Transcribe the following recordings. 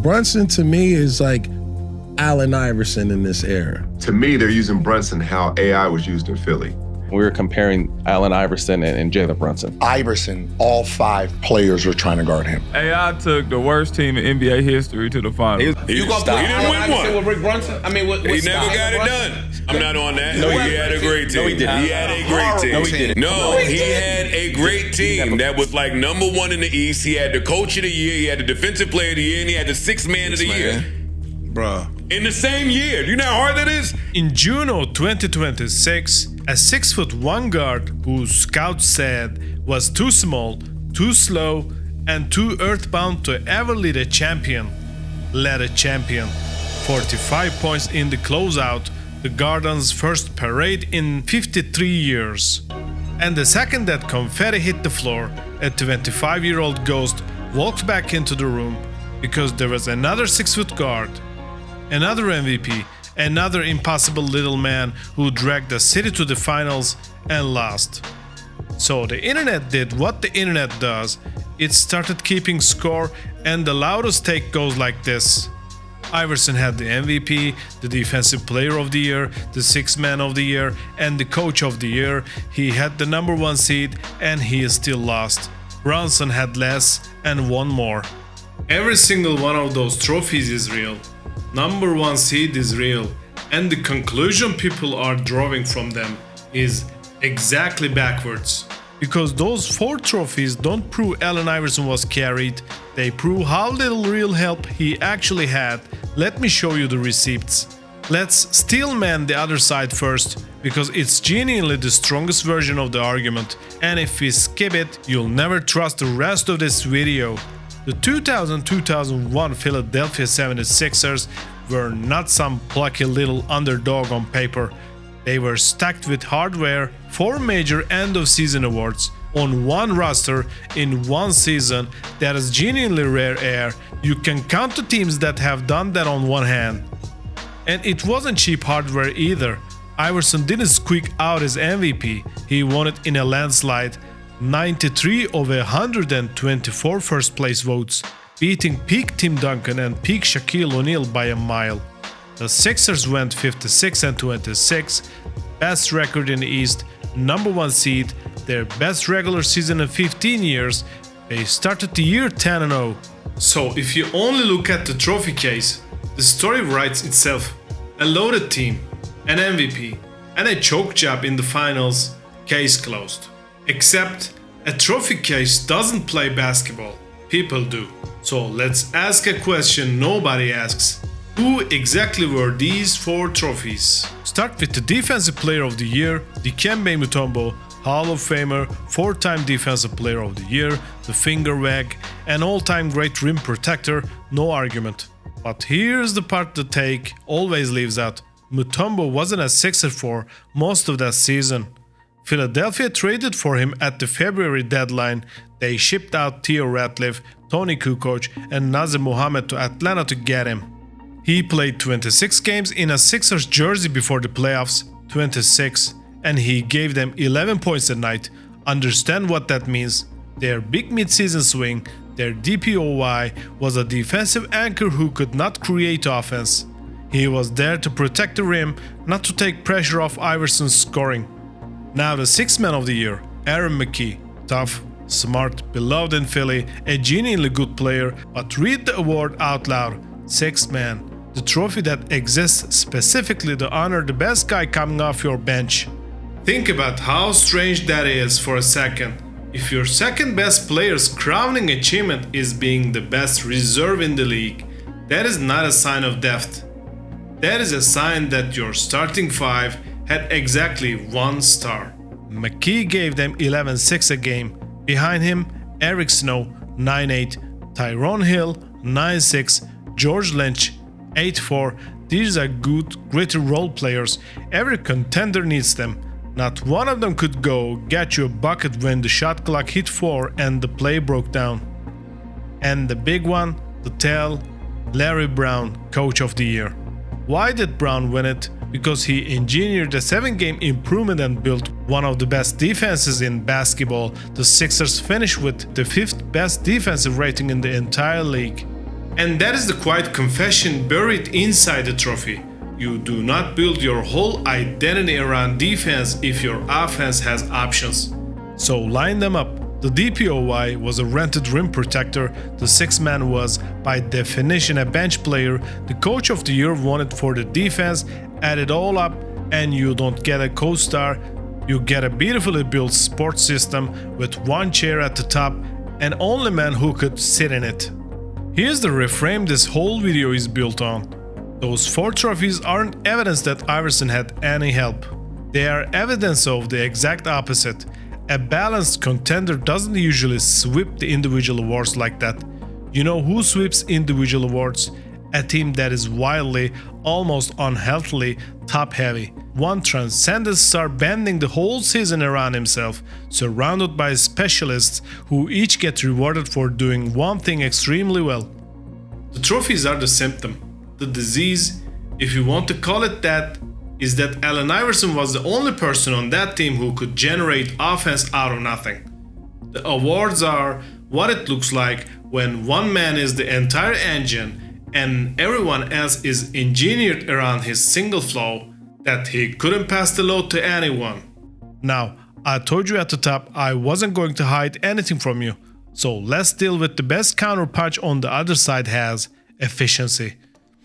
Brunson to me is like Allen Iverson in this era. To me, they're using Brunson how AI was used in Philly. We were comparing Allen Iverson and Jalen Brunson. Iverson, all 5 players were trying to guard him. AI took the worst team in NBA history to the finals. He didn't win one. With Rick Brunson? I mean, He never got it done. I'm not on that. No, he had a great team. No, he didn't. He had a great team. No, he didn't. No, he had a great team that was like #1 in the East. He had the coach of the year, he had the defensive player of the year, and he had the 6th man of the year. Bruh. In the same year. Do you know how hard that is? In June of 2026, a 6'1" guard who scouts said was too small, too slow, and too earthbound to ever lead a champion, led a champion. 45 points in the closeout, the Garden's first parade in 53 years. And the second that confetti hit the floor, a 25-year-old ghost walked back into the room because there was another 6-foot guard, another MVP, another impossible little man who dragged the city to the finals and lost. So the internet did what the internet does. It started keeping score, and the loudest take goes like this. Iverson had the MVP, the Defensive Player of the Year, the 6th Man of the Year, and the Coach of the Year. He had the #1 seed, and he is still lost. Brunson had less and won more. Every single one of those trophies is real. #1 seed is real, and the conclusion people are drawing from them is exactly backwards. Because those 4 trophies don't prove Allen Iverson was carried, they prove how little real help he actually had. Let me show you the receipts. Let's steel man the other side first, because it's genuinely the strongest version of the argument, and if we skip it, you'll never trust the rest of this video. The 2000-2001 Philadelphia 76ers were not some plucky little underdog on paper. They were stacked with hardware, 4 major end-of-season awards on one roster in one season. That is genuinely rare air. You can count the teams that have done that on one hand. And it wasn't cheap hardware either. Iverson didn't squeak out his MVP, he won it in a landslide. 93 of 124 first place votes, beating peak Tim Duncan and peak Shaquille O'Neal by a mile. The Sixers went 56-26, best record in the East, #1 seed, their best regular season in 15 years. They started the year 10-0. So if you only look at the trophy case, the story writes itself. A loaded team, an MVP, and a choke job in the finals, case closed. Except a trophy case doesn't play basketball, people do. So let's ask a question nobody asks. Who exactly were these 4 trophies? Start with the Defensive Player of the Year, Dikembe Mutombo, Hall of Famer, 4-time Defensive Player of the Year, the finger wag, an all-time great rim protector, no argument. But here's the part the take always leaves out. Mutombo wasn't a Sixer for most of that season. Philadelphia traded for him at the February deadline. They shipped out Theo Ratliff, Tony Kukoc, and Nazem Muhammad to Atlanta to get him. He played 26 games in a Sixers jersey before the playoffs, 26, and he gave them 11 points a night. Understand what that means. Their big midseason swing, their DPOY, was a defensive anchor who could not create offense. He was there to protect the rim, not to take pressure off Iverson's scoring. Now the 6th Man of the Year, Aaron McKie. Tough, smart, beloved in Philly, a genuinely good player, but read the award out loud. 6th Man, the trophy that exists specifically to honor the best guy coming off your bench. Think about how strange that is for a second. If your second best player's crowning achievement is being the best reserve in the league, that is not a sign of depth. That is a sign that your starting 5 had exactly 1 star. McKee gave them 11-6 a game. Behind him, Eric Snow, 9-8, Tyrone Hill, 9-6, George Lynch, 8-4. These are good, gritty role players. Every contender needs them. Not one of them could go get you a bucket when the shot clock hit 4 and the play broke down. And the big one, the tell, Larry Brown, Coach of the Year. Why did Brown win it? Because he engineered a 7-game improvement and built one of the best defenses in basketball. The Sixers finished with the 5th best defensive rating in the entire league. And that is the quiet confession buried inside the trophy. You do not build your whole identity around defense if your offense has options. So line them up. The DPOY was a rented rim protector, the sixth man was, by definition, a bench player, the coach of the year won it for the defense, add it all up, and you don't get a co-star, you get a beautifully built sports system with one chair at the top and only man who could sit in it. Here's the reframe this whole video is built on. Those 4 trophies aren't evidence that Iverson had any help. They are evidence of the exact opposite. A balanced contender doesn't usually sweep the individual awards like that. You know who sweeps individual awards? A team that is wildly, almost unhealthily, top-heavy. One transcendent star bending the whole season around himself, surrounded by specialists who each get rewarded for doing one thing extremely well. The trophies are the symptom. The disease, if you want to call it that, is that Allen Iverson was the only person on that team who could generate offense out of nothing. The awards are what it looks like when one man is the entire engine and everyone else is engineered around his single flow that he couldn't pass the load to anyone. Now, I told you at the top I wasn't going to hide anything from you, so let's deal with the best counterpunch on the other side has: efficiency.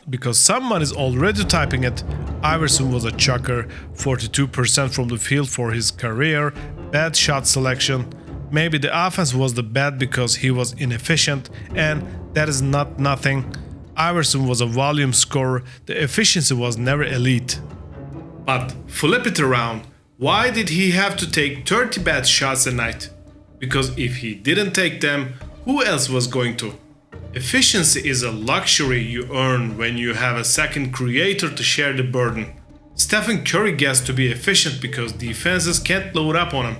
Because someone is already typing it, Iverson was a chucker, 42% from the field for his career, bad shot selection. Maybe the offense was the bad because he was inefficient, and that is not nothing. Iverson was a volume scorer, the efficiency was never elite. But flip it around, why did he have to take 30 bad shots a night? Because if he didn't take them, who else was going to? Efficiency is a luxury you earn when you have a second creator to share the burden. Stephen Curry gets to be efficient because defenses can't load up on him.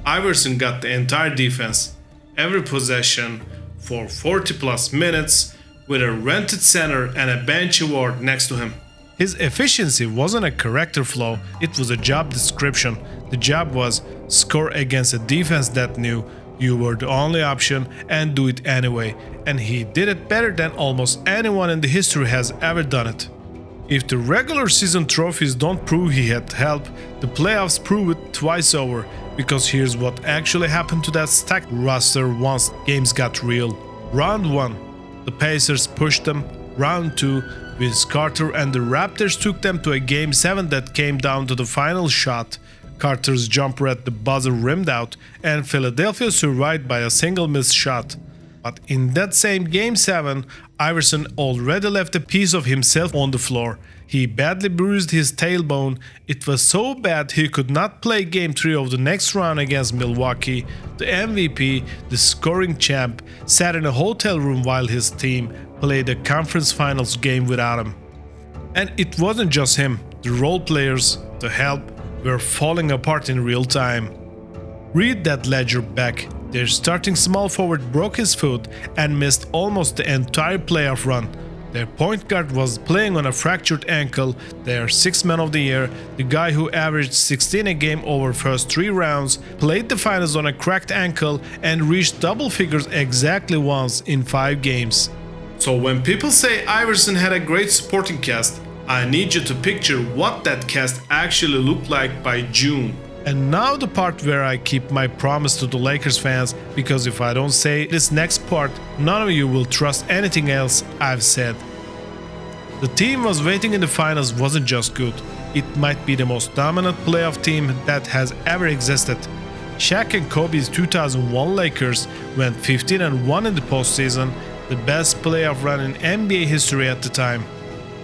Iverson got the entire defense, every possession, for 40 plus minutes, with a rented center and a bench award next to him. His efficiency wasn't a character flaw, it was a job description. The job was score against a defense that knew you were the only option and do it anyway, and he did it better than almost anyone in the history has ever done it. If the regular season trophies don't prove he had help, the playoffs prove it twice over, because here's what actually happened to that stacked roster once games got real. Round 1, the Pacers pushed them. Round 2, Vince Carter and the Raptors took them to a Game 7 that came down to the final shot. Carter's jumper at the buzzer rimmed out, and Philadelphia survived by a single missed shot. But in that same Game 7, Iverson already left a piece of himself on the floor. He badly bruised his tailbone. It was so bad he could not play Game 3 of the next round against Milwaukee. The MVP, the scoring champ, sat in a hotel room while his team played a conference finals game without him. And it wasn't just him. The role players, the help, were falling apart in real time. Read that ledger back. Their starting small forward broke his foot and missed almost the entire playoff run. Their point guard was playing on a fractured ankle. Their sixth man of the year, the guy who averaged 16 a game over first 3 rounds, played the finals on a cracked ankle and reached double figures exactly once in 5 games. So when people say Iverson had a great supporting cast, I need you to picture what that cast actually looked like by June. And now the part where I keep my promise to the Lakers fans, because if I don't say this next part, none of you will trust anything else I've said. The team was waiting in the finals wasn't just good, it might be the most dominant playoff team that has ever existed. Shaq and Kobe's 2001 Lakers went 15-1 in the postseason, the best playoff run in NBA history at the time.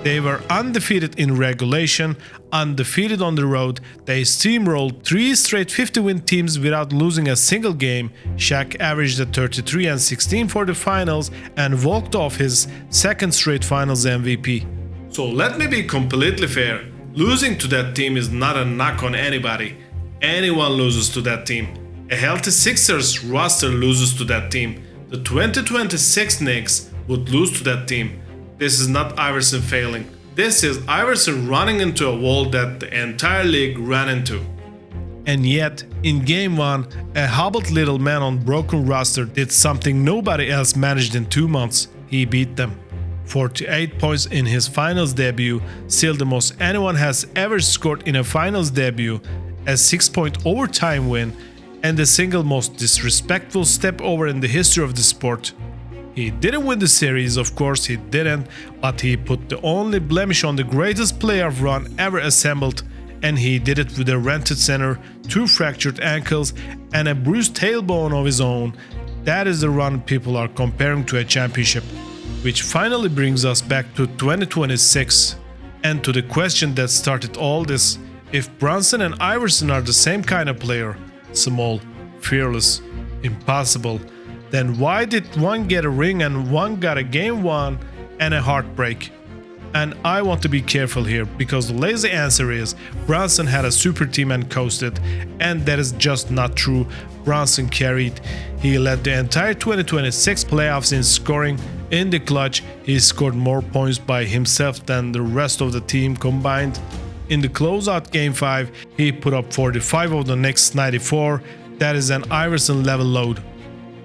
They were undefeated in regulation, undefeated on the road. They steamrolled 3 straight 50-win teams without losing a single game. Shaq averaged a 33-16 for the finals and walked off his second straight finals MVP. So let me be completely fair. Losing to that team is not a knock on anybody. Anyone loses to that team. A healthy Sixers roster loses to that team. The 2026 Knicks would lose to that team. This is not Iverson failing. This is Iverson running into a wall that the entire league ran into. And yet, in Game 1, a hobbled little man on broken roster did something nobody else managed in 2 months. He beat them. 48 points in his finals debut, still the most anyone has ever scored in a finals debut, a 6-point overtime win, and the single most disrespectful step over in the history of the sport. He didn't win the series, of course he didn't, but he put the only blemish on the greatest playoff run ever assembled, and he did it with a rented center, 2 fractured ankles, and a bruised tailbone of his own. That is the run people are comparing to a championship. Which finally brings us back to 2026 and to the question that started all this. If Brunson and Iverson are the same kind of player, small, fearless, impossible, then why did one get a ring and one got a game 1 and a heartbreak? And I want to be careful here because the lazy answer is Brunson had a super team and coasted, and that is just not true. Brunson carried. He led the entire 2026 playoffs in scoring. In the clutch, he scored more points by himself than the rest of the team combined. In the closeout Game 5, he put up 45 of the next 94. That is an Iverson level load.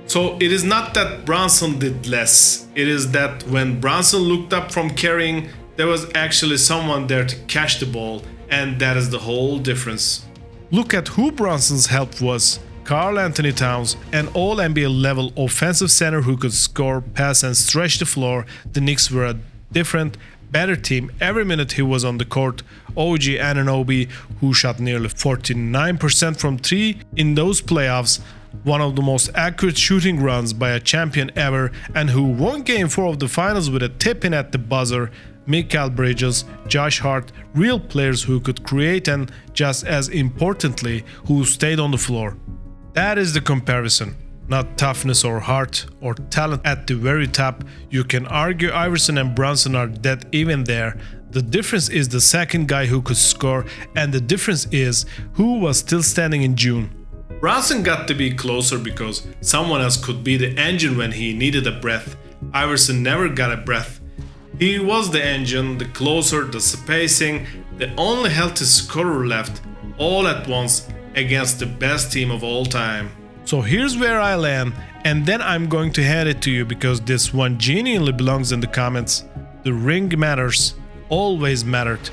So it is not that Brunson did less. It is that when Brunson looked up from carrying, there was actually someone there to catch the ball, and that is the whole difference. Look at who Brunson's help was. Karl Anthony Towns, an all-NBA level offensive center who could score, pass and stretch the floor. The Knicks were a different, better team every minute he was on the court. OG Anunoby, who shot nearly 49% from 3 in those playoffs, one of the most accurate shooting runs by a champion ever, and who won Game 4 of the finals with a tip-in at the buzzer. Mikal Bridges, Josh Hart, real players who could create and, just as importantly, who stayed on the floor. That is the comparison, not toughness or heart or talent at the very top. You can argue Iverson and Brunson are dead even there. The difference is the second guy who could score, and the difference is who was still standing in June. Brunson got to be closer because someone else could be the engine when he needed a breath. Iverson never got a breath. He was the engine, the closer, the spacing, the only healthy scorer left, all at once, against the best team of all time. So here's where I land, and then I'm going to hand it to you because this one genuinely belongs in the comments. The ring matters, always mattered.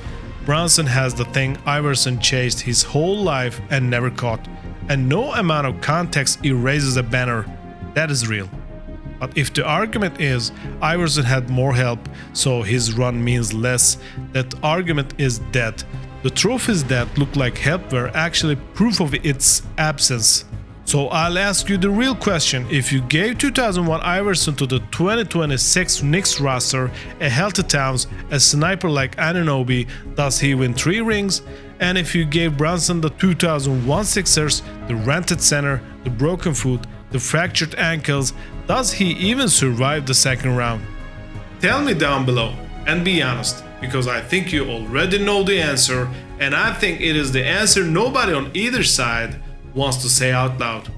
Brunson has the thing Iverson chased his whole life and never caught, and no amount of context erases a banner. That is real. But if the argument is Iverson had more help, so his run means less, that argument is dead. The trophies that look like help were actually proof of its absence. So I'll ask you the real question: if you gave 2001 Iverson to the 2026 Knicks roster, a healthy Towns, a sniper like Anunoby, does he win 3 rings? And if you gave Brunson the 2001 Sixers, the rented center, the broken foot, the fractured ankles, does he even survive the second round? Tell me down below and be honest, because I think you already know the answer, and I think it is the answer nobody on either side wants to say out loud.